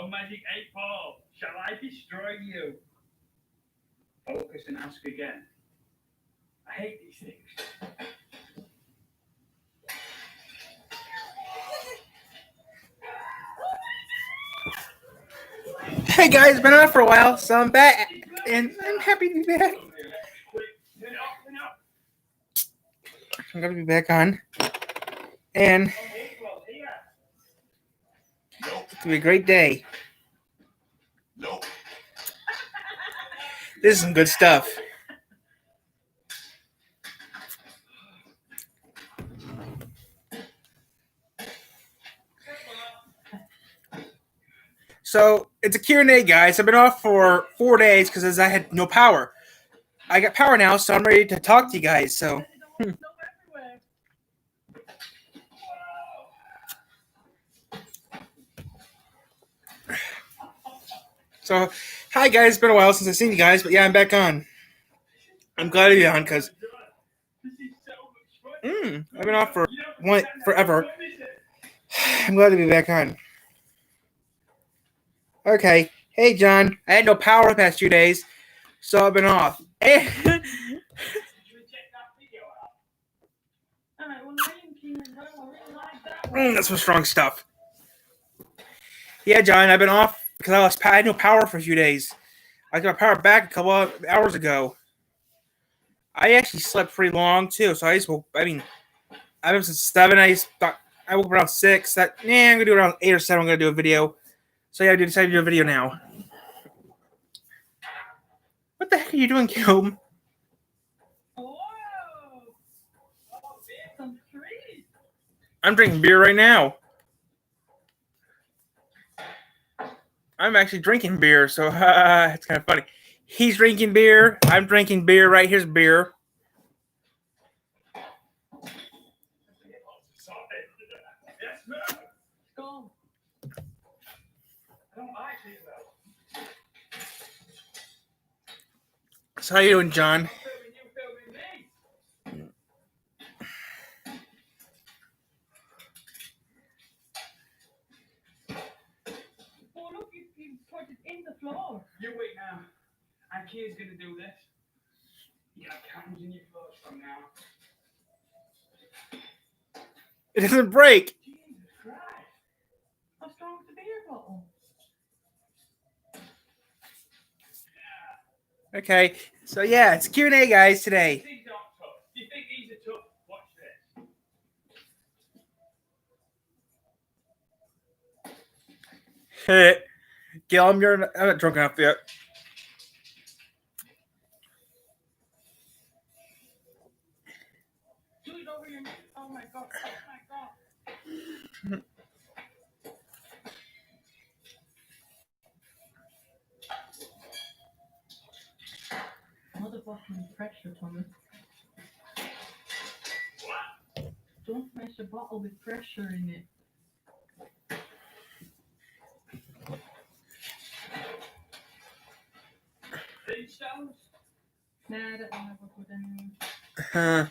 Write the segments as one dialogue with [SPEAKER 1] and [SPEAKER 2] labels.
[SPEAKER 1] Hello, Magic 8 Ball. Shall I destroy you? Focus and ask again. I hate these things.
[SPEAKER 2] Hey guys, been on for a while, so I'm back, and I'm happy to be back. I'm gonna be back on, and it's gonna be a great day. This is some good stuff. So it's a Q&A, guys. I've been off for 4 days because I had no power. I got power now, so I'm ready to talk to you guys. So, hi guys. It's been a while since I've seen you guys, but yeah, I'm back on. I'm glad to be on because I've been off for forever. I'm glad to be back on. Okay. Hey, John. I had no power the past 2 days, so I've been off. Hey. That's some strong stuff. Yeah, John, I've been off because I had no power for a few days. I got my power back a couple of hours ago. I actually slept pretty long too, so I just woke. I've been since 7. I woke up around 6. I'm gonna do it around 8 or 7. I'm gonna do a video. So yeah, I decided to do a video now. What the heck are you doing, Kilm? I'm drinking beer right now. I'm actually drinking beer, so it's kind of funny. He's drinking beer. I'm drinking beer. Right here's beer. So how you doing, John?
[SPEAKER 1] Oh, look, you put it in the floor. You wait now. And Kay's going to do this. You got cans in your floors from now.
[SPEAKER 2] It doesn't break.
[SPEAKER 1] Jesus Christ. What's wrong with the beer bottle?
[SPEAKER 2] Okay, so yeah, it's Q&A, guys, today.
[SPEAKER 1] These aren't tough. Do you think these are tough? Watch this.
[SPEAKER 2] Gilm, I'm not drunk enough yet.
[SPEAKER 1] Do it over your... Oh my God. Oh my God. Motherfucking pressure, Thomas. What? Don't smash a bottle with pressure in it. Stones? Nah, I don't have a good anyway.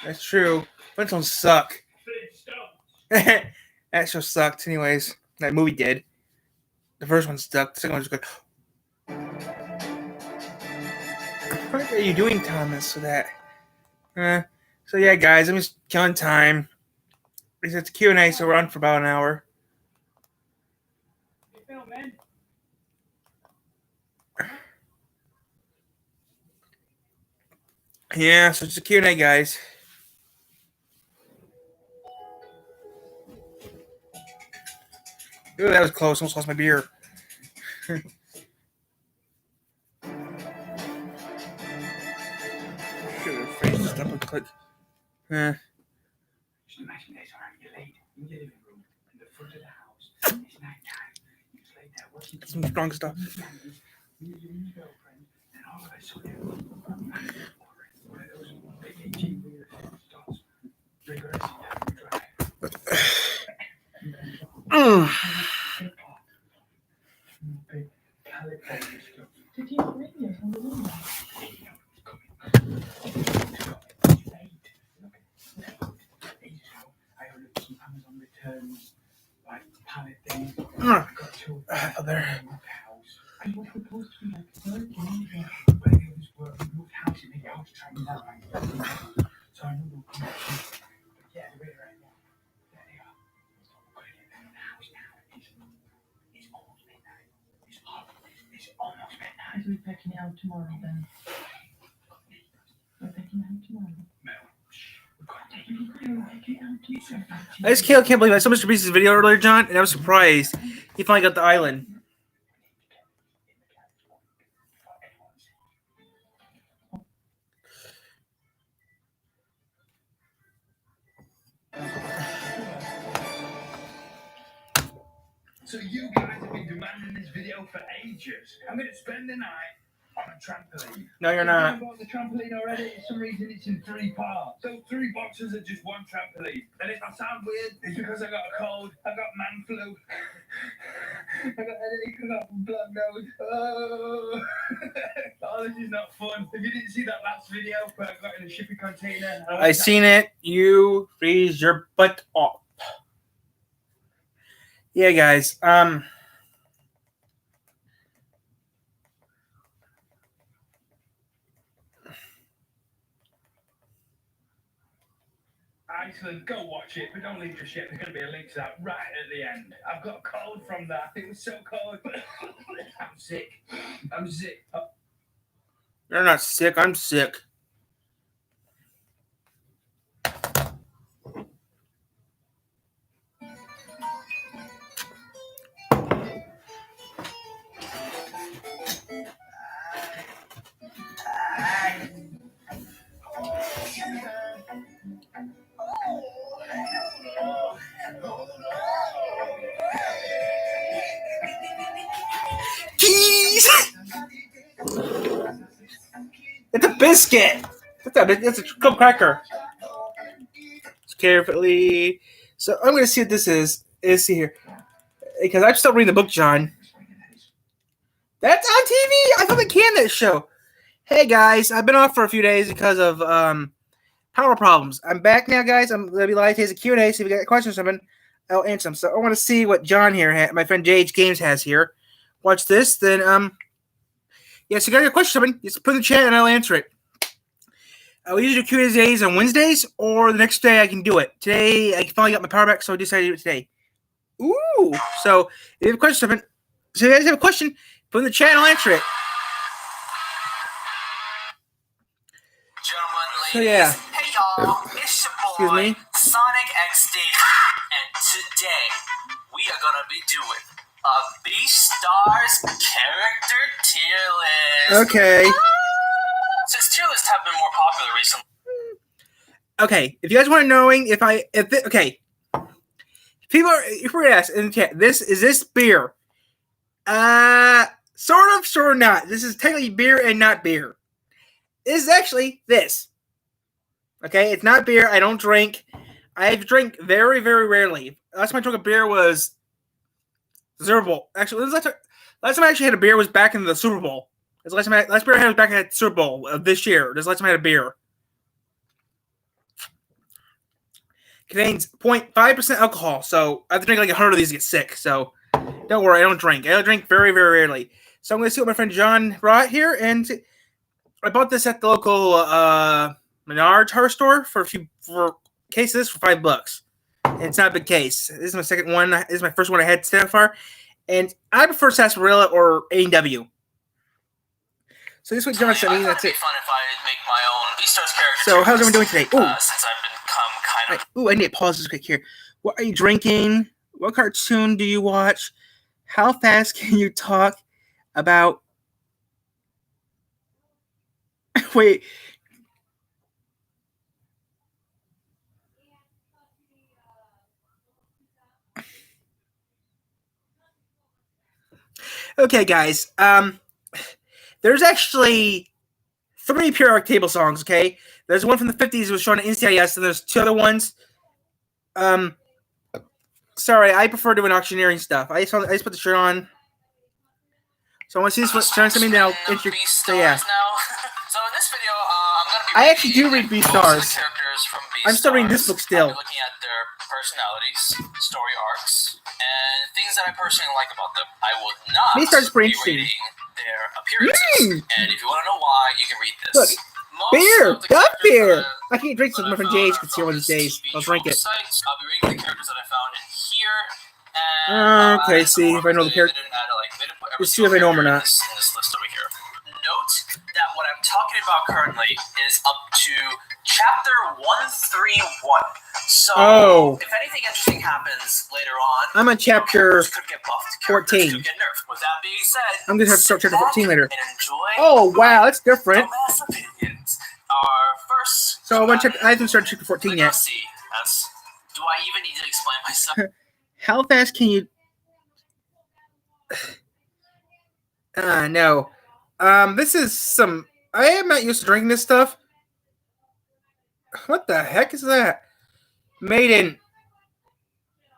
[SPEAKER 2] That's true. Flintstones suck. That show sucked, anyways. That movie did. The first one sucked. The second one was good. What are you doing, Thomas? So yeah, guys, I'm just killing time. It's Q&A, so we're on for about an hour. Yeah, so it's a Q&A, guys. Ooh, that was close. Almost lost my beer.
[SPEAKER 1] Just imagine this, alright? You're laid in your living room in the front of the house. It's night time. You just lay there watching
[SPEAKER 2] some strong stuff.
[SPEAKER 1] You and your girlfriend, and all of a sudden, one of those big itchy weird starts regressing down the drive. Big pallet stuff. Did you ring you from the window? I ordered some Amazon returns, like pallet things. I got to
[SPEAKER 2] there.
[SPEAKER 1] house. And we're supposed to be like 13 years old. Where it was where we moved house in the house trying that right. So I know we'll come back. Yeah, the way right now. There they are. We're gonna get back in the house now. It's almost midnight. It's almost midnight.
[SPEAKER 3] We're packing out tomorrow then. We're packing out tomorrow.
[SPEAKER 2] I just can't believe I saw Mr. Beast's video earlier, John, and I was surprised he finally got the island.
[SPEAKER 1] So you guys have been demanding this video for ages. I'm going to spend the night on a trampoline.
[SPEAKER 2] No, you're not.
[SPEAKER 1] I bought the trampoline already. For some reason, it's in 3 parts. So 3 boxes are just 1 trampoline. And if I sound weird, it's because I got a cold. I got man flu. I got headache. I got blood nose. Oh. Oh, this is not fun. If you didn't see that last video where I got in a shipping container,
[SPEAKER 2] I seen it. You freeze your butt off. Yeah, guys.
[SPEAKER 1] Iceland, go watch it, but don't leave just yet. There's going to be a link to that right at the end. I've got a cold from that. It was so cold. I'm sick. I'm sick. Oh.
[SPEAKER 2] You're not sick. I'm sick. Jeez! It's a biscuit. It's a club cracker. Just carefully. So I'm gonna see what this is. Let's see here, because I'm still reading the book, John. That's on TV. I thought they canned that show. Hey guys, I've been off for a few days because of power problems. I'm back now, guys. I'm gonna be live today as a Q&A. So if you got questions or something, I'll answer them. So I want to see what John here, my friend JH Games, has here. Watch this, then yeah. So if you got your question or something, just put in the chat and I'll answer it. We usually do Q&As on Wednesdays, or the next day I can do it. Today I finally got my power back, so I decided to do it today. Ooh! So if you have a question or something, so if you guys have a question, put in the chat and I'll answer it. So yeah.
[SPEAKER 4] Hey y'all, it's your
[SPEAKER 2] Excuse
[SPEAKER 4] boy,
[SPEAKER 2] me?
[SPEAKER 4] Sonic XD, and today we are gonna be doing a Beastars character tier list.
[SPEAKER 2] Okay.
[SPEAKER 4] Since tier lists have been more popular recently.
[SPEAKER 2] Okay. If you guys want to knowing okay. People are, if we're gonna ask in the chat, is this beer? Sort of not. This is technically beer and not beer. This is actually this. Okay, it's not beer. I don't drink. I drink very, very rarely. Last time I drank a beer was Super Bowl. Actually, last time I actually had a beer was back in the Super Bowl. Last beer I had was back at Super Bowl of this year. This is the last time I had a beer. Contains 0.5% alcohol, so I have to drink like 100 of these to get sick. So don't worry, I don't drink. I drink very, very rarely. So I'm going to see what my friend John brought here, and I bought this at the local Menards hardware store for a case of this for $5. And it's not a big case. This is my second one. This is my first one I had so far, and I prefer Sarsaparilla or A&W. So this is what John sent me. That's it.
[SPEAKER 4] It'd be fun if I make my own Beastars character.
[SPEAKER 2] So how's everyone doing today? Ooh.
[SPEAKER 4] Since I've become kind of.
[SPEAKER 2] I need to pause this quick here. What are you drinking? What cartoon do you watch? How fast can you talk about? Wait. Okay, guys. There's actually 3 periodic table songs. Okay, there's one from the 50s that was shown at NCIS, and there's 2 other ones. Sorry, I prefer doing auctioneering stuff. I just put the shirt on. So I want to see this one. Turn something now. So yeah.
[SPEAKER 4] So in this video, I'm gonna be.
[SPEAKER 2] I actually do read Beastars.
[SPEAKER 4] Characters from Beastars.
[SPEAKER 2] I'm still reading this book still.
[SPEAKER 4] I'll be looking at their personalities, story arcs, and things that I personally like about them. I will not
[SPEAKER 2] Beastars
[SPEAKER 4] be
[SPEAKER 2] interesting.
[SPEAKER 4] reading their appearances. And if you want to know why, you can read this.
[SPEAKER 2] Look,
[SPEAKER 4] Most
[SPEAKER 2] beer,
[SPEAKER 4] of the
[SPEAKER 2] got
[SPEAKER 4] characters
[SPEAKER 2] beer.
[SPEAKER 4] that
[SPEAKER 2] I can't drink
[SPEAKER 4] that
[SPEAKER 2] some
[SPEAKER 4] I
[SPEAKER 2] from
[SPEAKER 4] found
[SPEAKER 2] Jay's
[SPEAKER 4] are
[SPEAKER 2] because here one of
[SPEAKER 4] from
[SPEAKER 2] these
[SPEAKER 4] this
[SPEAKER 2] days.
[SPEAKER 4] TV
[SPEAKER 2] I'll drink
[SPEAKER 4] trope
[SPEAKER 2] it.
[SPEAKER 4] sites. I'll be reading the characters that I found in here. And
[SPEAKER 2] Okay, see if I know the character. Let's see if I know him or not.
[SPEAKER 4] In this list over here. Note that what I'm talking about currently is up to chapter 131. So,
[SPEAKER 2] Oh.
[SPEAKER 4] if anything interesting happens later on,
[SPEAKER 2] I'm on chapter
[SPEAKER 4] characters could get buffed,
[SPEAKER 2] 14.
[SPEAKER 4] characters could get nerfed. With that being said,
[SPEAKER 2] I'm gonna have to start chapter 14 later.
[SPEAKER 4] and enjoy
[SPEAKER 2] Oh wow, that's different.
[SPEAKER 4] dumbass opinions. Our first.
[SPEAKER 2] So I haven't started chapter 14 yet.
[SPEAKER 4] Let's see. Do I even need to explain myself?
[SPEAKER 2] How fast can you? No. This is some. I am not used to drinking this stuff. What the heck is that? Made in.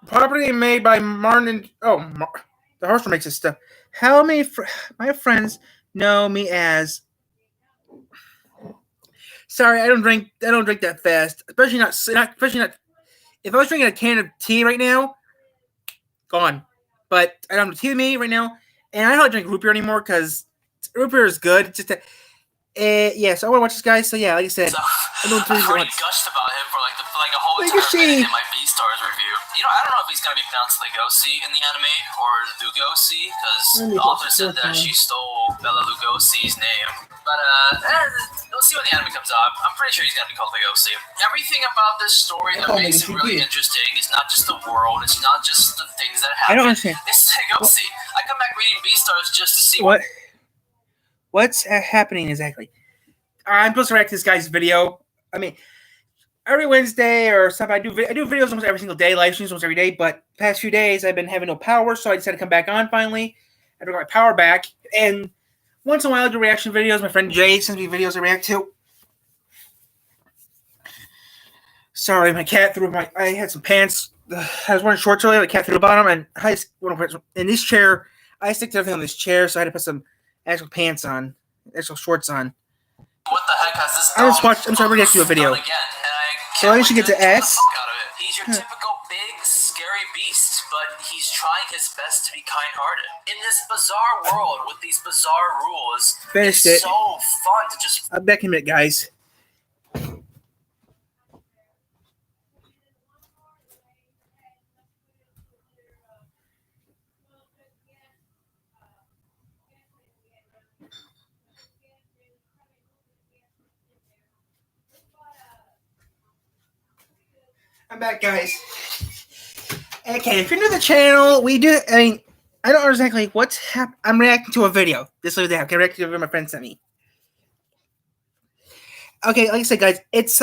[SPEAKER 2] Property made by Martin. The Horster makes this stuff. How many my friends know me as? Sorry, I don't drink that fast. Especially not. If I was drinking a can of tea right now, gone. But I don't have tea with me right now, and I don't drink root beer anymore because root beer is good. It's just that, yeah. So I want to watch this guy. So yeah, like I said,
[SPEAKER 4] So,
[SPEAKER 2] I don't drink
[SPEAKER 4] I've already
[SPEAKER 2] once.
[SPEAKER 4] gushed about him for like a whole
[SPEAKER 2] Like a
[SPEAKER 4] entire minute
[SPEAKER 2] sheep.
[SPEAKER 4] in my Beastars review. You know, I don't know if he's gonna be pronounced Lugosi in the anime or Lugosi because the author said that she stole Bella Lugosi's name. But we'll see when the anime comes out. I'm pretty sure he's gonna be called Lugosi. Everything about this story that makes it really interesting is not just the world. It's not just the things that happen.
[SPEAKER 2] I don't understand.
[SPEAKER 4] It's Lugosi. I come back reading Beastars just to see
[SPEAKER 2] What's happening exactly? I'm supposed to react to this guy's video. I mean, every Wednesday or something, I do videos almost every single day, live streams almost every day. But past few days, I've been having no power, so I decided to come back on finally. I got my power back, and once in a while, I do reaction videos. My friend Jay sends me videos I react to. Sorry, my cat threw my. I had some pants. I was wearing shorts earlier. The cat threw the bottom, and in this chair, I stick to everything on this chair, so I had to put some actual pants on, actual shorts on.
[SPEAKER 4] what the heck has this
[SPEAKER 2] I'm sorry, we're gonna do a video.
[SPEAKER 4] done again, and I
[SPEAKER 2] So I
[SPEAKER 4] can't
[SPEAKER 2] should
[SPEAKER 4] wait
[SPEAKER 2] get to
[SPEAKER 4] get the
[SPEAKER 2] S.
[SPEAKER 4] fuck out of it. He's your typical big, scary beast, but he's trying his best to be kind-hearted. In this bizarre world with these bizarre rules,
[SPEAKER 2] Finished
[SPEAKER 4] it's
[SPEAKER 2] it.
[SPEAKER 4] so fun to just
[SPEAKER 2] I'm back in a minute, guys. I'm back, guys. Okay, if you're new to the channel, I don't know exactly what's happening. I'm reacting to a video. This is that. I'm reacting to a video my friend sent me. Okay, like I said, guys, it's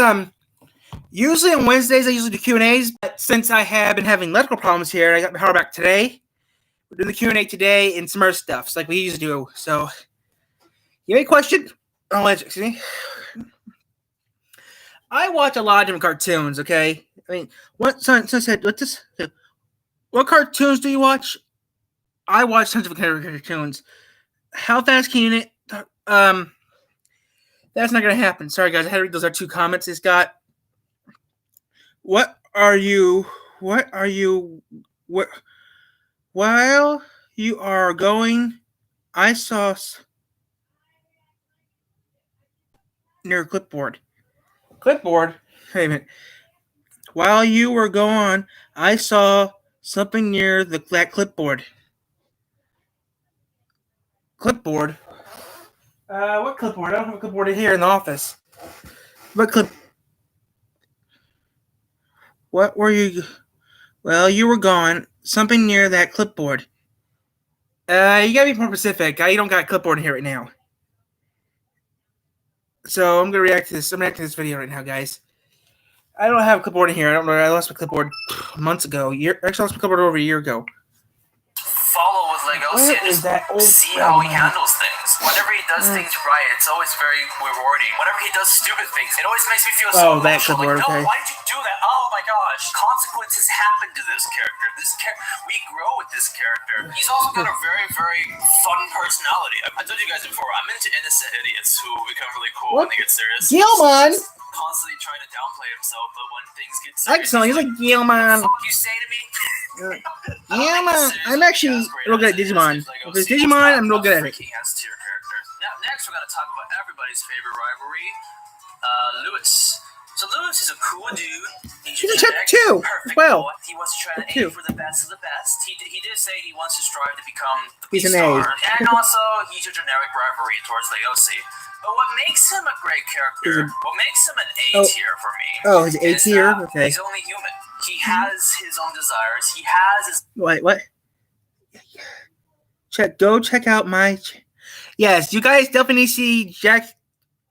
[SPEAKER 2] usually on Wednesdays I usually do Q&As, but since I have been having electrical problems here, I got my power back today. We're doing the Q&A today and some other stuff, so like we usually do. So, you have any question? Oh, excuse me. I watch a lot of different cartoons. Okay, I mean, son said, what cartoons do you watch? I watch tons of cartoons. How fast can you? That's not gonna happen. Sorry, guys. I had to read those are two comments he's got. What while you are going, I saw near a clipboard. Clipboard? Wait a minute. While you were gone, I saw something near that clipboard. Clipboard? What clipboard? I don't have a clipboard here in the office. What were you? Well, you were gone. Something near that clipboard. You gotta be more specific. I don't got a clipboard in here right now. So I'm gonna react to this. I'm reacting to this video right now, guys. I don't have a clipboard in here. I don't know. I lost my clipboard months ago. Actually, I lost my clipboard over a year ago.
[SPEAKER 4] follow with Legosi and just see how he handles things. Whenever he does things right, it's always very rewarding. Whenever he does stupid things, it always makes me feel so emotional. Like, no, why did you do that? Oh my gosh. Consequences happen to this character. We grow with this character. He's also got a very, very fun personality. I told you guys before, I'm into innocent idiots who become really cool when they get serious.
[SPEAKER 2] Gilman!
[SPEAKER 4] Constantly trying to downplay himself, but when things get serious,
[SPEAKER 2] Excellent. He's like Gilman.
[SPEAKER 4] what the fuck you say to me?
[SPEAKER 2] Yeah, I'm actually real good at Digimon. If it's Digimon, I'm real good at it.
[SPEAKER 4] Freaking S tier characters. Now, next we're gonna talk about everybody's favorite rivalry, Lewis. So Lewis is a cool dude.
[SPEAKER 2] He's a chapter 2 as well.
[SPEAKER 4] He wants to try to
[SPEAKER 2] Two.
[SPEAKER 4] aim for the best of the best. He did say he wants to strive to become the
[SPEAKER 2] He's an
[SPEAKER 4] star.
[SPEAKER 2] A.
[SPEAKER 4] And also, he's a generic rivalry towards Legosi. But what makes him a great character, what makes him an A tier for me,
[SPEAKER 2] Oh, he's A
[SPEAKER 4] is
[SPEAKER 2] tier?
[SPEAKER 4] that
[SPEAKER 2] Okay.
[SPEAKER 4] he's only human. He has his own desires. He has his...
[SPEAKER 2] What? Go check out my... Yes, you guys definitely see Jack...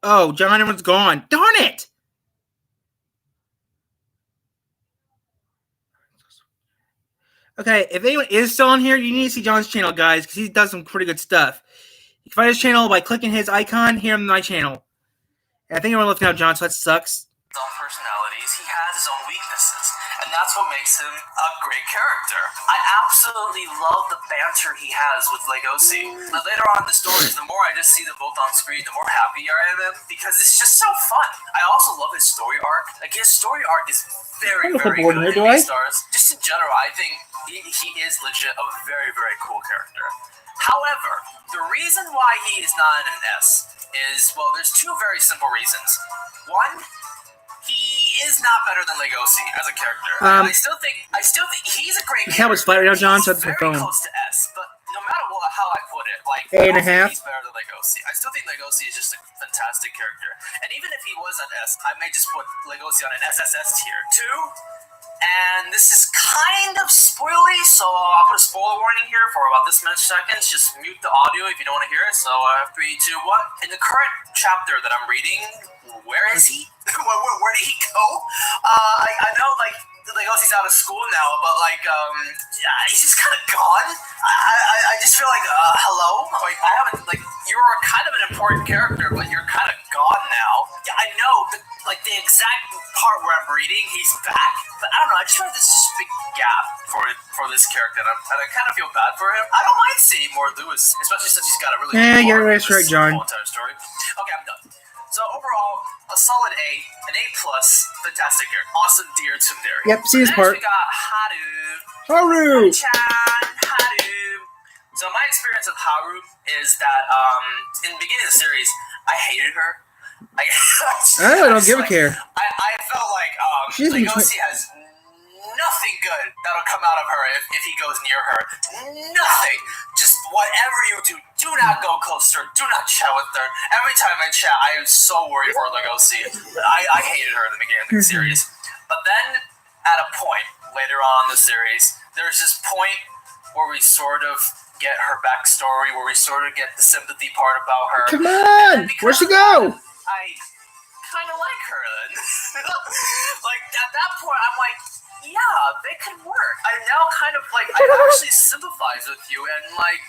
[SPEAKER 2] Oh, John Everyone's gone. Darn it! Okay, if anyone is still on here, you need to see John's channel, guys, because he does some pretty good stuff. You can find his channel by clicking his icon here on my channel. And I think everyone left now, John, so that sucks.
[SPEAKER 4] His own personalities, he has his own weaknesses, and that's what makes him a great character. I absolutely love the banter he has with Legosi. But later on in the stories, the more I just see them both on screen, the more happy I am, because it's just so fun. I also love his story arc. Like, his story arc is very, very good in Beastars. Just in general, I think he is legit a very, very cool character. However, the reason why he is not in an S is, well, there's two very simple reasons. One, he is not better than Legosi as a character. I still think he's a great character.
[SPEAKER 2] How was flat right now, John? So that's my
[SPEAKER 4] Very
[SPEAKER 2] phone.
[SPEAKER 4] close to S, but no matter how I put it, like,
[SPEAKER 2] A and a
[SPEAKER 4] I don't
[SPEAKER 2] half.
[SPEAKER 4] think he's better than Legosi. I still think Legosi is just a fantastic character. And even if he was an S, I may just put Legosi on an SSS tier. 2, and this is kind of spoily, so I'll put a spoiler warning here for about this many seconds. Just mute the audio if you don't want to hear it. So 3, 2, 1. In the current chapter that I'm reading, where is he? Where did he go? I know, like, Legosi's out of school now, but, like, he's just kind of gone. I just feel like, hello? Like, I haven't, like, you're kind of an important character, but you're kind of gone now. Yeah, I know, like, the exact part where I'm reading, he's back, but I don't know, I just feel like this is a big gap for this character, and I kind of feel bad for him. I don't mind seeing more Lewis, especially since he's got a really good
[SPEAKER 2] Yeah,
[SPEAKER 4] part
[SPEAKER 2] that's right, John.
[SPEAKER 4] whole entire story. Okay, I'm done. So overall, a solid A, an A+, fantastic character. Awesome dear tsundere.
[SPEAKER 2] Yep, see this
[SPEAKER 4] Next
[SPEAKER 2] part.
[SPEAKER 4] we got Haru.
[SPEAKER 2] Haru!
[SPEAKER 4] Haru. So my experience with Haru is that in the beginning of the series, I hated her. I
[SPEAKER 2] don't give a care.
[SPEAKER 4] I felt like Legosi has nothing good that'll come out of her if he goes near her. Nothing. Just whatever you do, do not go close to her. Do not chat with her. Every time I chat, I am so worried for Legosi. I hated her in the beginning of the series. But then, at a point later on in the series, there's this point where we sort of get her backstory, where we sort of get the sympathy part about her.
[SPEAKER 2] Come on! Where'd she go?
[SPEAKER 4] I kind of like her then. Like, at that point, I'm like, yeah, they could work. I now kind of, like, I actually sympathize with you, and, like,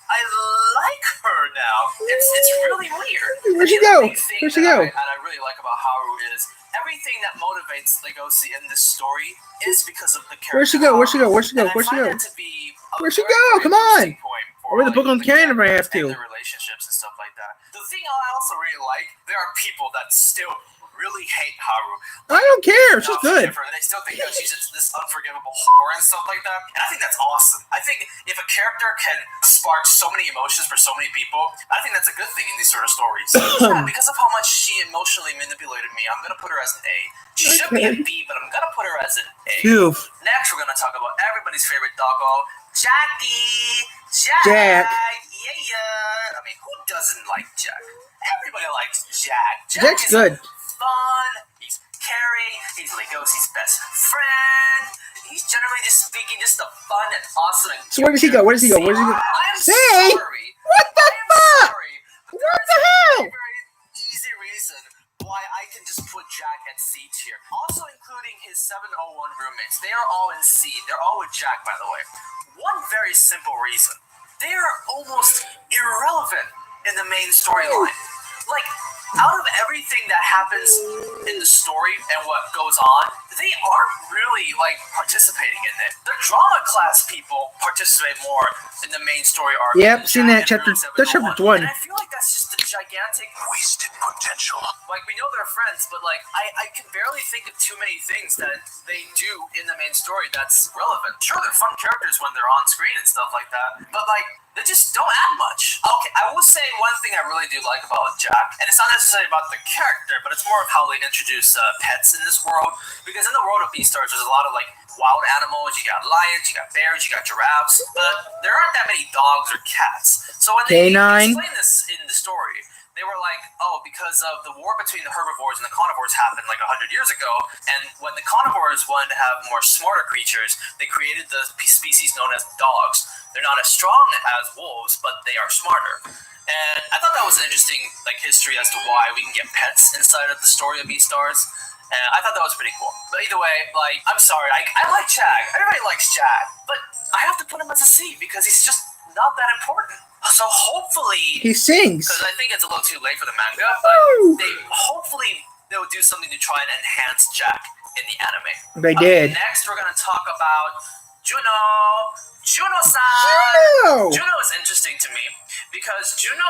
[SPEAKER 4] I like her now. It's really weird.
[SPEAKER 2] Where'd she go? Where'd she go?
[SPEAKER 4] And I really like about Haru is everything that motivates Legosi in this story is because of the character.
[SPEAKER 2] Where'd she go? Where'd she go? Where'd she go? Where'd she go? Where'd she go? Come on! Or the book on Canada if I have to.
[SPEAKER 4] Their relationships and stuff like that. The thing I also really like, there are people that still really hate Haru.
[SPEAKER 2] I don't care. She's good.
[SPEAKER 4] They still think that she's just this unforgivable whore and stuff like that. And I think that's awesome. I think if a character can spark so many emotions for so many people, I think that's a good thing in these sort of stories. Yeah, because of how much she emotionally manipulated me, I'm going to put her as an A. She should be a B, but I'm going to put her as an A.
[SPEAKER 2] Oof.
[SPEAKER 4] Next, we're going to talk about everybody's favorite doggo, Jackie. Jack. Yeah. I mean, who doesn't like Jack? Everybody likes Jack.
[SPEAKER 2] Jack's good.
[SPEAKER 4] Fun. He's caring. He's Legosi's best friend. He's generally just speaking just a fun and awesome.
[SPEAKER 2] So where does he go? Where does he go? Where does he go?
[SPEAKER 4] I'm
[SPEAKER 2] Say!
[SPEAKER 4] sorry.
[SPEAKER 2] What the fuck?
[SPEAKER 4] Sorry.
[SPEAKER 2] What the hell?
[SPEAKER 4] A very easy reason why I can just put Jack at C tier. Also including his 701 roommates. They are all in C. They're all with Jack, by the way. One very simple reason. They are almost irrelevant in the main storyline. Like, out of everything that happens in the story and what goes on, they aren't really, like, participating in it. The drama class people participate more in the main story arc.
[SPEAKER 2] Yep, seen that chapter. That's chapter 1.
[SPEAKER 4] And I feel like that's just the gigantic gigantic wasted potential. Like, we know they're friends, but like, I can barely think of too many things that they do in the main story that's relevant. Sure, they're fun characters when they're on screen and stuff like that, but like, they just don't add much. Okay, I will say one thing I really do like about Jack, and it's not necessarily about the character, but it's more of how they introduce pets in this world. Because in the world of Beastars, there's a lot of like wild animals. You got lions, you got bears, you got giraffes, but there aren't that many dogs or cats. So when they explain this in the story, they were like, oh, because of the war between the herbivores and the carnivores happened like 100 years ago, and when the carnivores wanted to have more smarter creatures, they created the species known as dogs. They're not as strong as wolves, but they are smarter. And I thought that was an interesting like history as to why we can get pets inside of the story of Beastars. And I thought that was pretty cool. But either way, like, I'm sorry, I like Jag. Everybody likes Jag, but I have to put him as a C because he's just not that important. So hopefully
[SPEAKER 2] he sings.
[SPEAKER 4] Because I think it's a little too late for the manga, but hopefully they'll do something to try and enhance Jack in the anime.
[SPEAKER 2] They did.
[SPEAKER 4] Next, we're gonna talk about Juno. Juno-san. Juno is interesting to me because Juno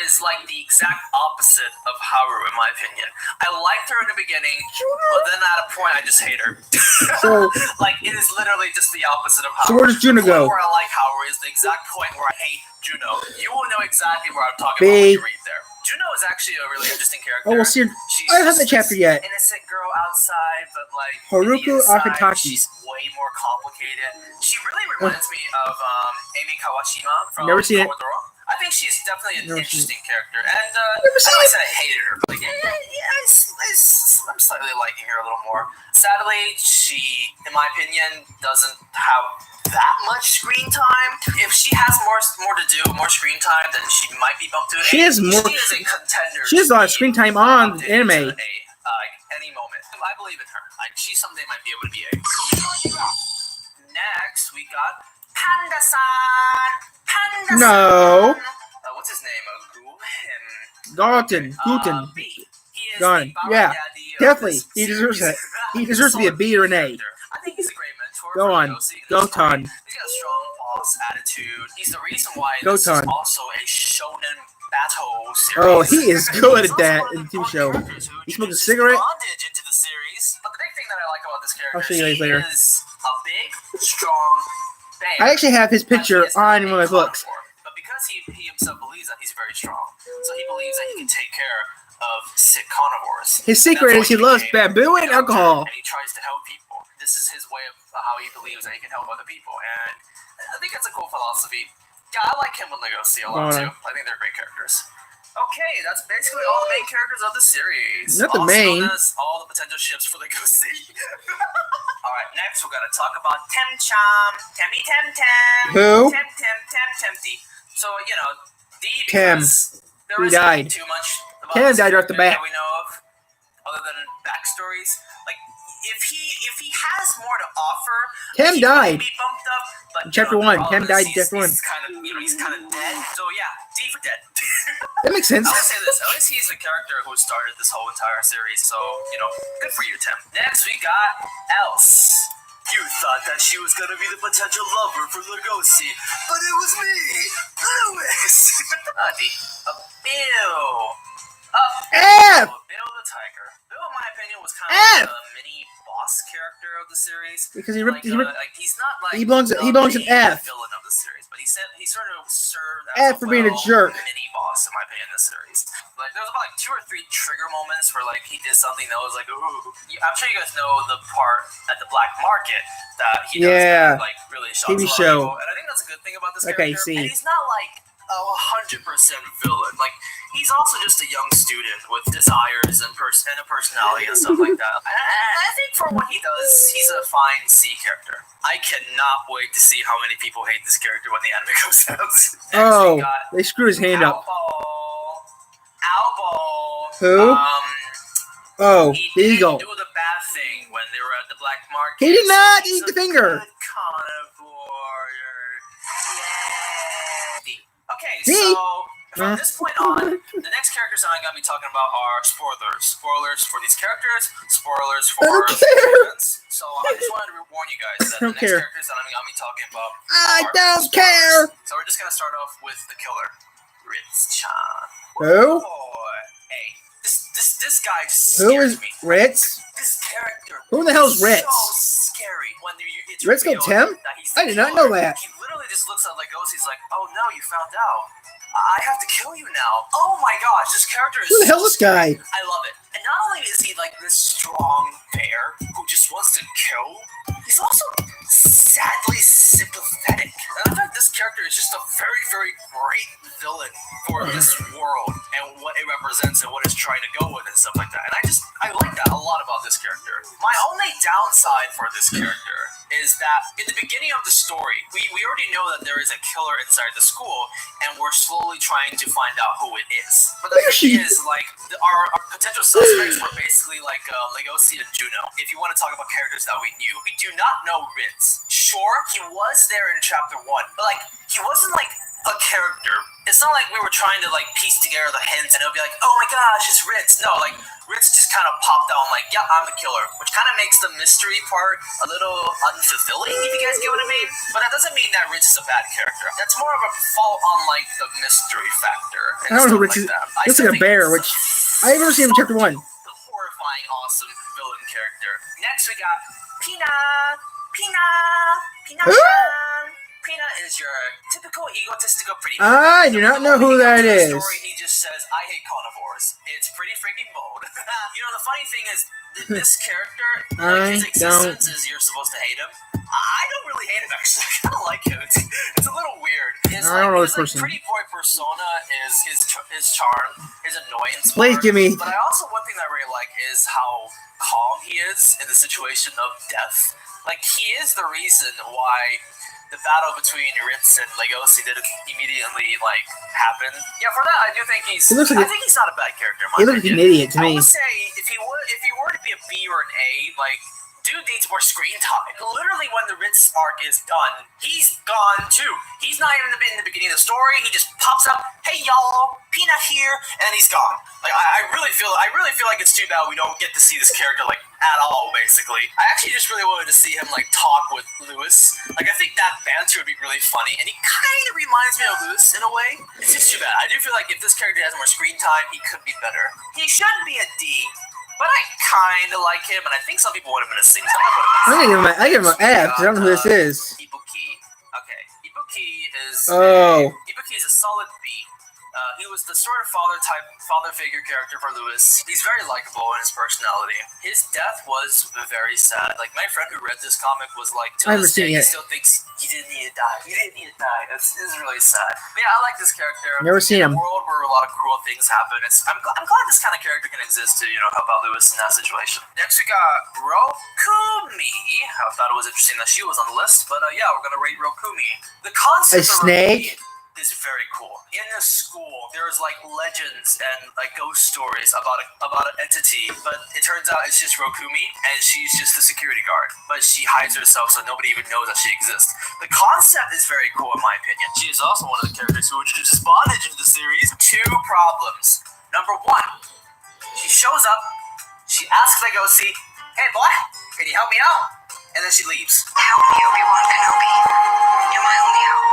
[SPEAKER 4] is like the exact opposite of Haru, in my opinion. I liked her in the beginning, but then at a point I just hate her.
[SPEAKER 2] So,
[SPEAKER 4] like, it is literally just the opposite of Haru.
[SPEAKER 2] So where does Juno go?
[SPEAKER 4] Where I like Haru is the exact point where I hate Juno. You will know exactly where I'm talking about when you read there. Juno is actually a really interesting character.
[SPEAKER 2] Oh, we'll see. I haven't the chapter yet.
[SPEAKER 4] Innocent girl outside, but like
[SPEAKER 2] Haruko Akataki.
[SPEAKER 4] She's way more complicated. She really reminds me of Amy Kawashima from
[SPEAKER 2] Never seen it.
[SPEAKER 4] Toradora. I think she's definitely an interesting character, and
[SPEAKER 2] Never
[SPEAKER 4] I
[SPEAKER 2] seen
[SPEAKER 4] don't
[SPEAKER 2] it.
[SPEAKER 4] say I hated her, but like, I'm slightly liking her a little more. Sadly, she, in my opinion, doesn't have that much screen time. If she has more to do, more screen time, then she might be bumped to an
[SPEAKER 2] She
[SPEAKER 4] A.
[SPEAKER 2] has more.
[SPEAKER 4] She is a contender.
[SPEAKER 2] She has a lot of screen time on
[SPEAKER 4] bumped
[SPEAKER 2] anime.
[SPEAKER 4] into an A, any moment. I believe in her. Like, she's something that might be able to be A. Next, we got Panda-san. Panda-san.
[SPEAKER 2] No.
[SPEAKER 4] What's his name?
[SPEAKER 2] Guten.
[SPEAKER 4] B. He is
[SPEAKER 2] Gone.
[SPEAKER 4] the Baba
[SPEAKER 2] Yeah.
[SPEAKER 4] Daddy of
[SPEAKER 2] Definitely.
[SPEAKER 4] this
[SPEAKER 2] He deserves
[SPEAKER 4] series.
[SPEAKER 2] it. He deserves to be a B or an A.
[SPEAKER 4] I think he's a great mentor.
[SPEAKER 2] Go
[SPEAKER 4] for
[SPEAKER 2] on.
[SPEAKER 4] Yossi in
[SPEAKER 2] Go
[SPEAKER 4] this story.
[SPEAKER 2] on.
[SPEAKER 4] He's got a strong boss attitude. He's the reason why
[SPEAKER 2] Go
[SPEAKER 4] this is
[SPEAKER 2] on.
[SPEAKER 4] also a shonen battle series.
[SPEAKER 2] Oh, he is good
[SPEAKER 4] He's
[SPEAKER 2] at that
[SPEAKER 4] also one
[SPEAKER 2] in
[SPEAKER 4] of
[SPEAKER 2] the TV
[SPEAKER 4] the
[SPEAKER 2] show.
[SPEAKER 4] characters who
[SPEAKER 2] He smokes a
[SPEAKER 4] introduces
[SPEAKER 2] cigarette.
[SPEAKER 4] bondage into the series. But the big thing that I like about this character
[SPEAKER 2] I'll show
[SPEAKER 4] is
[SPEAKER 2] you guys
[SPEAKER 4] he
[SPEAKER 2] later.
[SPEAKER 4] is a big, strong bear.
[SPEAKER 2] I actually have his
[SPEAKER 4] But he
[SPEAKER 2] picture
[SPEAKER 4] is not
[SPEAKER 2] on
[SPEAKER 4] a
[SPEAKER 2] one of my books.
[SPEAKER 4] carnivore. But because he himself believes that he's very strong, so he believes that he can take care of sick carnivores.
[SPEAKER 2] His secret is he loves bamboo and alcohol.
[SPEAKER 4] And he tries to help people. This is his way of how he believes that he can help other people. And I think that's a cool philosophy. Yeah, I like him with Legoshi a lot too. I think they're great characters. Okay, that's basically all the main characters of the series.
[SPEAKER 2] Not the
[SPEAKER 4] Also
[SPEAKER 2] main.
[SPEAKER 4] known as all the potential ships for Legoshi. Alright, next we're gonna talk about Tem-chan. Temmie Tem-Tem.
[SPEAKER 2] Who?
[SPEAKER 4] Tempty. So, you know, D
[SPEAKER 2] Tem.
[SPEAKER 4] because there
[SPEAKER 2] He
[SPEAKER 4] isn't
[SPEAKER 2] died.
[SPEAKER 4] too much about
[SPEAKER 2] Tem
[SPEAKER 4] this
[SPEAKER 2] died right off the
[SPEAKER 4] character
[SPEAKER 2] bat.
[SPEAKER 4] that we know of, other than backstories. Like, if he has more to offer,
[SPEAKER 2] Tem
[SPEAKER 4] he
[SPEAKER 2] died.
[SPEAKER 4] would be bumped up. But
[SPEAKER 2] In chapter
[SPEAKER 4] the
[SPEAKER 2] 1,
[SPEAKER 4] problem
[SPEAKER 2] Tem
[SPEAKER 4] is
[SPEAKER 2] died in chapter 1.
[SPEAKER 4] He's kind of dead. So yeah, D for dead.
[SPEAKER 2] That makes sense.
[SPEAKER 4] I would say this. At least he's the character who started this whole entire series. So good for you, Tim. Next we got Else. You thought that she was gonna be the potential lover for Legoshi, but it was me, Lewis. D. Bill.
[SPEAKER 2] F.
[SPEAKER 4] Bill the Tiger. Bill, in my opinion, was kind of
[SPEAKER 2] F.
[SPEAKER 4] a mini boss character of the series.
[SPEAKER 2] Because he ripped.
[SPEAKER 4] Like he's not like
[SPEAKER 2] He belongs in
[SPEAKER 4] the
[SPEAKER 2] F.
[SPEAKER 4] villain of the series, but he sort of served
[SPEAKER 2] F
[SPEAKER 4] as
[SPEAKER 2] for being a jerk.
[SPEAKER 4] mini boss in my opinion in the series. Like there was about like 2 or 3 trigger moments where like he did something that was like, ooh. I'm sure you guys know the part at the black market that he does that, like really shocks
[SPEAKER 2] TV
[SPEAKER 4] a lot of
[SPEAKER 2] show.
[SPEAKER 4] people. And I think that's a good thing about this
[SPEAKER 2] Okay,
[SPEAKER 4] character.
[SPEAKER 2] see.
[SPEAKER 4] And he's not like a 100% villain. Like he's also just a young student with desires and a personality and stuff like that. And I think for what he does, he's a fine C character. I cannot wait to see how many people hate this character when the anime comes out. Next,
[SPEAKER 2] Oh,
[SPEAKER 4] we got
[SPEAKER 2] they screwed his hand up.
[SPEAKER 4] Albo.
[SPEAKER 2] Who? Oh,
[SPEAKER 4] He
[SPEAKER 2] the
[SPEAKER 4] didn't
[SPEAKER 2] eagle.
[SPEAKER 4] do the bad thing when they were at the black market.
[SPEAKER 2] He did not
[SPEAKER 4] He's
[SPEAKER 2] eat the
[SPEAKER 4] a
[SPEAKER 2] finger.
[SPEAKER 4] good carnivore. Yeah. Okay,
[SPEAKER 2] See?
[SPEAKER 4] so from this point on, the next characters I'm going to be talking about are spoilers. Spoilers for these characters, spoilers for
[SPEAKER 2] I don't
[SPEAKER 4] the
[SPEAKER 2] care.
[SPEAKER 4] events. So I just wanted to warn you guys that the
[SPEAKER 2] don't
[SPEAKER 4] next
[SPEAKER 2] care.
[SPEAKER 4] characters that I'm going to be talking about
[SPEAKER 2] I
[SPEAKER 4] are
[SPEAKER 2] don't
[SPEAKER 4] spoilers.
[SPEAKER 2] care.
[SPEAKER 4] So we're just going to start off with the killer. Ritz-chan.
[SPEAKER 2] Who?
[SPEAKER 4] Hey, this guy just
[SPEAKER 2] Who
[SPEAKER 4] scares
[SPEAKER 2] is
[SPEAKER 4] me.
[SPEAKER 2] Ritz?
[SPEAKER 4] This character.
[SPEAKER 2] Who the hell's
[SPEAKER 4] is
[SPEAKER 2] Ritz?
[SPEAKER 4] So scary when it's
[SPEAKER 2] Ritz
[SPEAKER 4] revealed
[SPEAKER 2] Tim?
[SPEAKER 4] that he's
[SPEAKER 2] I
[SPEAKER 4] the
[SPEAKER 2] did not
[SPEAKER 4] killer.
[SPEAKER 2] know that.
[SPEAKER 4] He literally just looks at Legosi. He's like, "Oh no, you found out. I have to kill you now." Oh my gosh, this character is.
[SPEAKER 2] Who the hell is this guy?
[SPEAKER 4] I love it. And not only is he like this strong bear who just wants to kill, he's also sadly sympathetic. And I think this character is just a very, very great villain for this world and what it represents and what it's trying to go with and stuff like that. And I like that a lot about this character. My only downside for this character is that in the beginning of the story, we already know that there is a killer inside the school, and we're slowly trying to find out who it is. But the thing is, like, our potential suspects were basically like Legosi and Juno. If you want to talk about characters that we knew, we do not know Ritz. Sure, he was there in chapter 1, but like, he wasn't like a character. It's not like we were trying to like piece together the hints and it'll be like, oh my gosh, it's Ritz. No, like Ritz just kind of popped out like, yeah, I'm the killer, which kind of makes the mystery part a little unfulfilling, if you guys get what I mean. But that doesn't mean that Ritz is a bad character. That's more of a fault on like the mystery factor.
[SPEAKER 2] I don't know who Ritz is. Looks like a bear, which I've never seen in chapter 1.
[SPEAKER 4] The horrifying, awesome villain character. Next we got Pina. Pina is your typical egotistical pretty boy.
[SPEAKER 2] I do not know who that is.
[SPEAKER 4] Story, he just says, I hate carnivores. It's pretty freaking bold. You know, the funny thing is, this character, like, his existence is you're supposed to hate him. I don't really hate him, actually. I kind of like him. It's a little weird. His,
[SPEAKER 2] I don't know this person.
[SPEAKER 4] Pretty boy persona is his charm, his annoyance.
[SPEAKER 2] Please give me.
[SPEAKER 4] But I also, one thing that I really like is how calm he is in the situation of death. Like, he is the reason why the battle between Ritz and Legosi didn't immediately, like, happen. Yeah, for that, I do think he's... I think he's not a bad character, in my opinion.
[SPEAKER 2] He looks like an idiot to me.
[SPEAKER 4] I would say, if he were to be a B or an A, like, dude needs more screen time. Literally, when the Ritz arc is done, he's gone too. He's not even in the beginning of the story. He just pops up, hey y'all, Peanut here, and then he's gone. Like, I really feel like it's too bad we don't get to see this character like at all. Basically, I actually just really wanted to see him like talk with Lewis. Like, I think that banter would be really funny, and he kind of reminds me of Lewis in a way. It's just too bad. I do feel like if this character has more screen time, he could be better. He should be a D. But I kind of like him, and I think some people would have been a C.
[SPEAKER 2] I give him an F. I don't know who this is.
[SPEAKER 4] Ibuki. Okay. Ibuki is a solid B. He was the sort of father figure character for Lewis. He's very likable in his personality. His death was very sad. Like, my friend who read this comic was like, to this day, he still thinks he didn't need to die. It's really sad. But yeah, I like this character.
[SPEAKER 2] Never seen him.
[SPEAKER 4] In a world where a lot of cruel things happen, I'm glad this kind of character can exist to, help out Lewis in that situation. Next we got Rokumi. I thought it was interesting that she was on the list, but yeah, we're gonna rate Rokumi. The concept of
[SPEAKER 2] snake
[SPEAKER 4] is very cool. In this school, there's like legends and like ghost stories about an entity, but it turns out it's just Rokumi, and she's just the security guard. But she hides herself so nobody even knows that she exists. The concept is very cool in my opinion. She is also one of the characters who introduces bondage into the series. 2 problems. Number 1, she shows up, she asks Legosi, hey boy, can you help me out? And then she leaves.
[SPEAKER 5] Help me, Obi-Wan Kenobi. You're my only hope.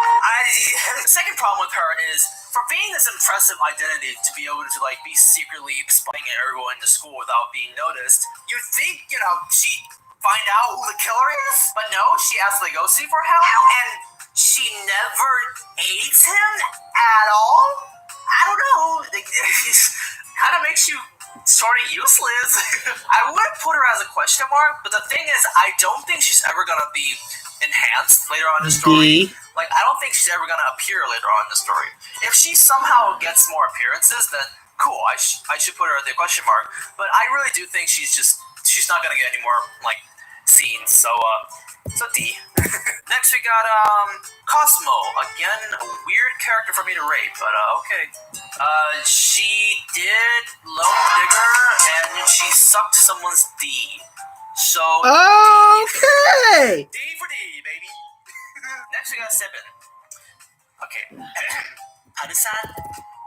[SPEAKER 4] The second problem with her is, for being this impressive identity to be able to like be secretly spying at everyone in the school without being noticed, you'd think, she'd find out who the killer is. But no, she asked Legosi for help, and she never aids him at all? I don't know. It kind of makes you sort of useless. I would put her as a question mark, but the thing is, I don't think she's ever gonna be enhanced later on in the story. Like, I don't think she's ever gonna appear later on in the story. If she somehow gets more appearances, then cool. I should put her at the question mark. But I really do think she's not gonna get any more like scenes. So D. Next we got Cosmo. Again, a weird character for me to rate, but okay. She did Lone Digger, and she sucked someone's D. So
[SPEAKER 2] okay.
[SPEAKER 4] D for D, baby. Next we got Seven. Okay. Hadu-san,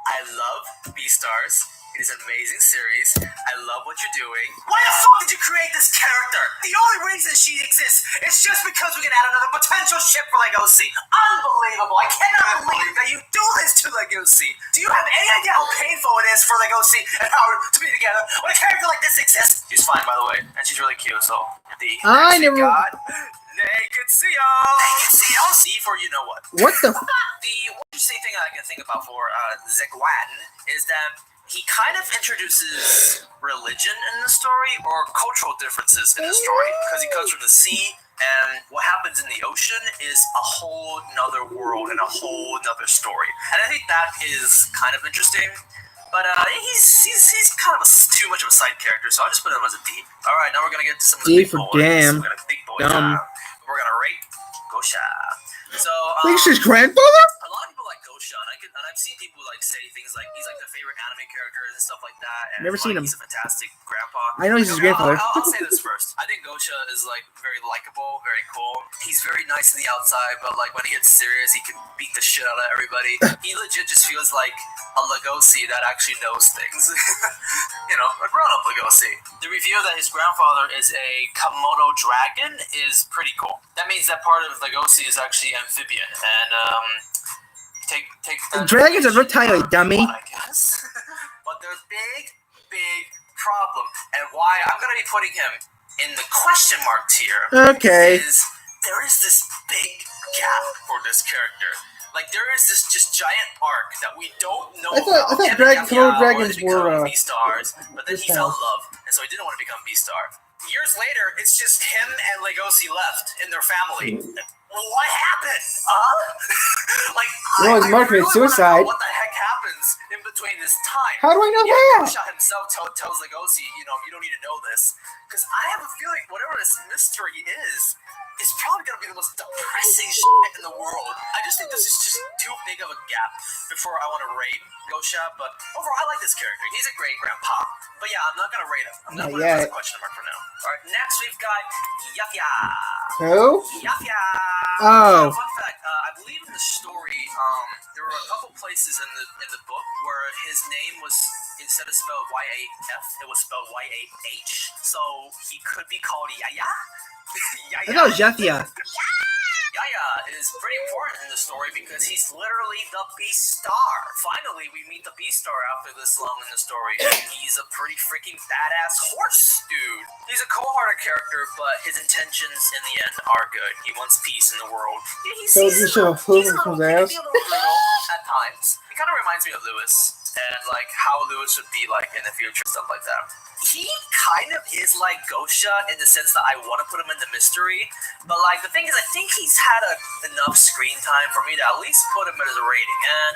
[SPEAKER 4] I love Beastars. It is an amazing series. I love what you're doing. Why the fuck did you create this character? The only reason she exists is just because we can add another potential ship for Legosi. Unbelievable. I cannot believe that you do this to Legosi. Legoshi. Do you have any idea how painful it is for Legoshi and Howard to be together when a character like this exists? She's fine, by the way, and she's really cute. So
[SPEAKER 2] I never.
[SPEAKER 4] got Neketsuyo. Neketsuyo. See for you know what.
[SPEAKER 2] What the?
[SPEAKER 4] The one interesting thing I can think about for Zekwan is that he kind of introduces religion in the story or cultural differences in the story because he comes from the sea, and what happens in the ocean is a whole nother world and a whole nother story. And I think that is kind of interesting. But he's kind of too much of a side character, so I'll just put him as a D. All right, now we're gonna get to some of the
[SPEAKER 2] D
[SPEAKER 4] big
[SPEAKER 2] for
[SPEAKER 4] boys.
[SPEAKER 2] damn.
[SPEAKER 4] We're gonna big boys.
[SPEAKER 2] Dumb.
[SPEAKER 4] We're gonna rate Gosha. So
[SPEAKER 2] Lisa's grandfather?
[SPEAKER 4] a lot of people like Gosha, and I've seen people like say things like he's like their favorite anime character and stuff like that. And
[SPEAKER 2] Never seen him.
[SPEAKER 4] He's a fantastic grandpa.
[SPEAKER 2] I know he's his grandfather.
[SPEAKER 4] I'll say this first. I think Gosha is like very likable, very cool. He's very nice on the outside, but like when he gets serious, he can beat the shit out of everybody. He legit just feels like a Legoshi that actually knows things. You know, a grown-up Legoshi. The reveal that his grandfather is a Komodo dragon is pretty cool. That means that part of Legoshi is actually amphibian, and take that.
[SPEAKER 2] Dragons are reptile, dummy.
[SPEAKER 4] I guess. But there's big problem, and why I'm gonna be putting him in the question mark tier.
[SPEAKER 2] Okay.
[SPEAKER 4] Is there is this big gap for this character. Like there is this just giant arc that we don't know.
[SPEAKER 2] I thought Komodo dragons were
[SPEAKER 4] B-stars, but then he fell in
[SPEAKER 2] stars.
[SPEAKER 4] love, and so he didn't want to become B-star. Years later, it's just him and Legoshi left in their family. What happened? Like
[SPEAKER 2] You know, his mother committed suicide.
[SPEAKER 4] What the heck happens in between this time?
[SPEAKER 2] How do I know that?
[SPEAKER 4] Gosha himself tells Legoshi, you know, you don't need to know this, because I have a feeling whatever this mystery is probably gonna be the most depressing shit in the world. I just think this is just too big of a gap before I want to rate Gosha, but overall I like this character. He's a great grandpa. But yeah, I'm not gonna rate him. I'm gonna put him as a question mark for now. Alright, next we've got Yafia.
[SPEAKER 2] Who?
[SPEAKER 4] Yafia.
[SPEAKER 2] Oh.
[SPEAKER 4] Fun fact, I believe in the story, there were a couple places in the book where his name was, instead of spelled Y-A-F, it was spelled Y-A-H. So he could be called Yaya.
[SPEAKER 2] I thought it was Yafia.
[SPEAKER 4] Yaya is pretty important in the story because he's literally the B-star. Finally, we meet the B-star after this long in the story, and he's a pretty freaking badass horse dude. He's a cold-hearted character, but his intentions in the end are good. He wants peace in the world.
[SPEAKER 2] So you should have proven from
[SPEAKER 4] He
[SPEAKER 2] there.
[SPEAKER 4] can be a little brutal at times. It kind of reminds me of Lewis and like how Lewis would be like in the future, stuff like that. He kind of is like Gosha in the sense that I want to put him in the mystery, but like the thing is, I think he's had enough screen time for me to at least put him as a rating. And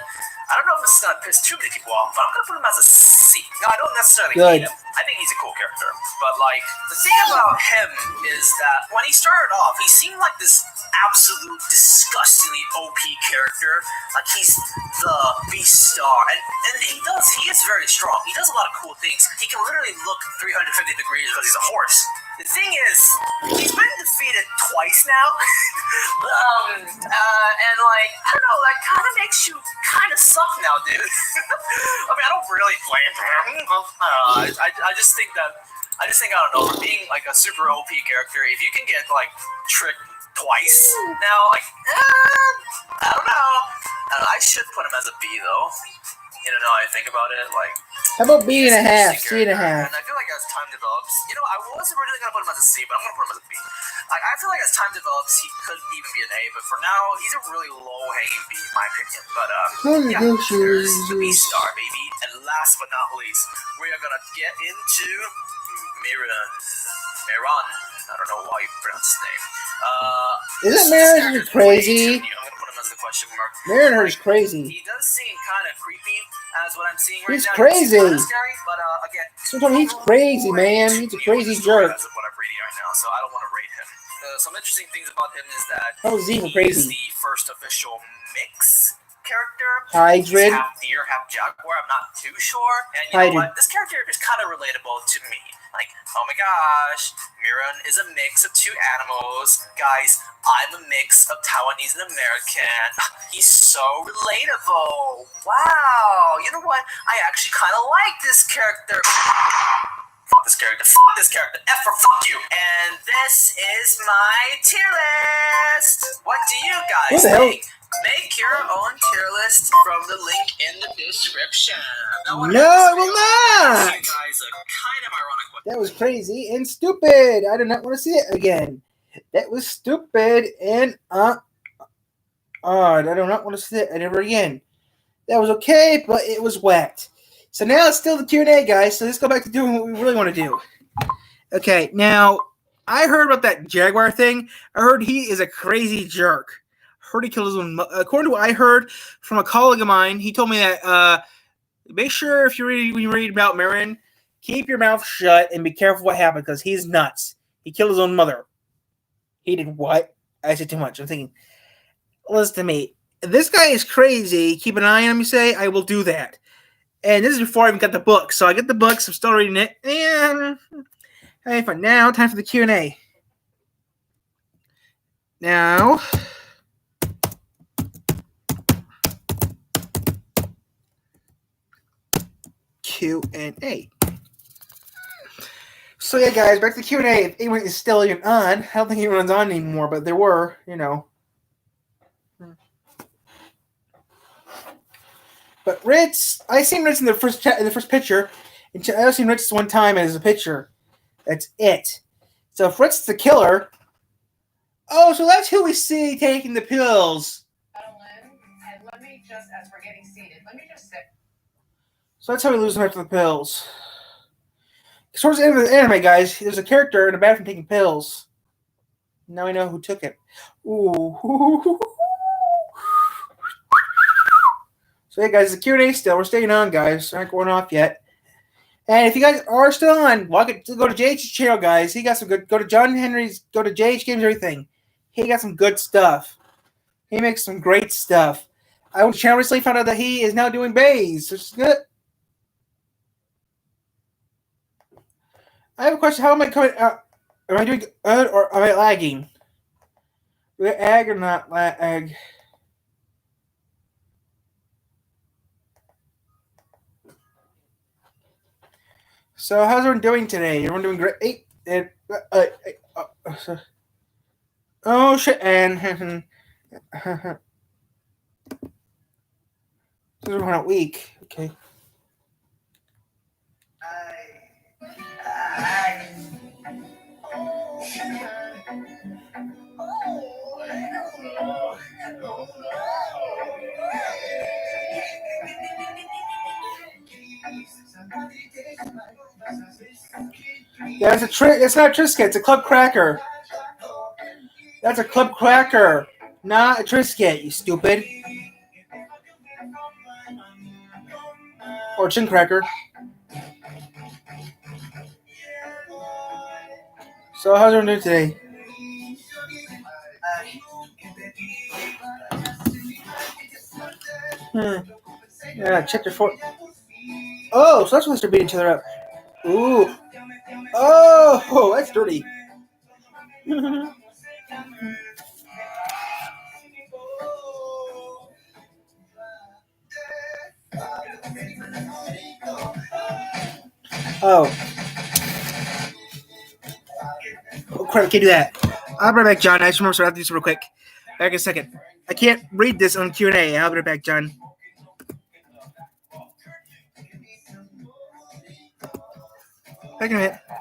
[SPEAKER 4] I don't know if this is gonna piss too many people off, but I'm gonna put him as a C. No, I don't necessarily hate him. I think he's a cool character, but like the thing about him is that when he started off, he seemed like this absolute disgustingly OP character. Like he's the B-star, and he is very strong. He does a lot of cool things. He can literally look 350 degrees because he's a horse. The thing is, he's been defeated twice now. And like, I don't know, that kind of makes you kind of suck now, dude. I mean, I don't really blame him. I just think I don't know, for being like a super OP character, if you can get like tricked twice now, like, I don't know. I should put him as a B though. You know, now I think about it, like.
[SPEAKER 2] How about B and a half?
[SPEAKER 4] C
[SPEAKER 2] C and a half.
[SPEAKER 4] And I feel like as time develops, you know, I was originally gonna put him as a C, but I'm gonna put him as a B. Like, I feel like as time develops, he could even be an A, but for now, he's a really low-hanging B, in my opinion. But yeah, there's the B-star, baby. And last but not least, we are gonna get into Miran. I don't know how you pronounce his name.
[SPEAKER 2] Isn't Miran crazy?
[SPEAKER 4] I'm gonna put him as a question mark.
[SPEAKER 2] Miran is crazy.
[SPEAKER 4] He does seem kind of creepy, as what I'm seeing right
[SPEAKER 2] He's
[SPEAKER 4] now.
[SPEAKER 2] crazy.
[SPEAKER 4] He's scary, but again,
[SPEAKER 2] Sometimes he's crazy, man. He's a crazy jerk.
[SPEAKER 4] That's what I'm reading right now, so I don't want to rate him. Some interesting things about him is that
[SPEAKER 2] How is he even
[SPEAKER 4] he is
[SPEAKER 2] crazy?
[SPEAKER 4] the first official mix character.
[SPEAKER 2] Hybrid.
[SPEAKER 4] He's half deer, half jaguar. I'm not too sure. And you know what? This character is kind of relatable to me. Like, oh my gosh, Miran is a mix of two animals. Guys, I'm a mix of Taiwanese and American. He's so relatable. Wow. You know what? I actually kind of like this character. Fuck this character. Fuck this character. F for fuck you. And this is my tier list. What do you guys think? Make your own tier list from the link in the description.
[SPEAKER 2] No, I will not.
[SPEAKER 4] You guys a kind of ironic one.
[SPEAKER 2] That was crazy and stupid. I do not want to see it again. That was stupid and odd. I do not want to see it ever again. That was okay, but it was whacked. So now it's still the Q&A, guys. So let's go back to doing what we really want to do. Okay, now I heard about that Jaguar thing. I heard he is a crazy jerk. Heard he killed his own. According to what I heard from a colleague of mine, he told me that make sure if when you read about Marin, keep your mouth shut and be careful what happened because he's nuts. He killed his own mother. He did what? I said too much. I'm thinking, listen to me. This guy is crazy. Keep an eye on him, you say? I will do that. And this is before I even got the book. So I get the books. I'm still reading it. And hey, fun. Now, time for the Q&A. Now, Q&A. So yeah, guys, back to the Q&A. If anyone is still even on, I don't think anyone's on anymore, but there were, you know. But Ritz, I seen Ritz in the first picture, and I have seen Ritz one time as a picture. That's it. So if Ritz is the killer, oh, so that's who we see taking the pills.
[SPEAKER 5] And let me just, as we're getting seated, let me just sit.
[SPEAKER 2] So that's how we lose him after the pills. Towards the end of the anime, guys, there's a character in the bathroom taking pills. Now we know who took it. Ooh. So yeah, guys, the Q&A still. We're staying on, guys. We're not going off yet. And if you guys are still on, go to JH's channel, guys. He got some good. Go to John Henry's. Go to JH Games Everything. He got some good stuff. He makes some great stuff. I went to channel recently, found out that he is now doing bays, which is good. I have a question. How am I coming out? Am I doing good or am I lagging? Do I lag or not lag? So how's everyone doing today? Everyone doing great? Oh shit! And this is everyone week. Okay. Yeah, it's a trick. It's not a Triscuit. It's a Club Cracker. That's a Club Cracker, not a Triscuit. You stupid. Or Chin Cracker. So how's everyone doing today? Yeah, check your phone. Oh, so that's when they're beating each other up. Ooh. Oh, that's dirty. Oh, crap, I can't do that. I'll be right back, John. I just remember, so I have to do this real quick. Back in a second. I can't read this on Q&A. I'll be right back, John. Back in a minute.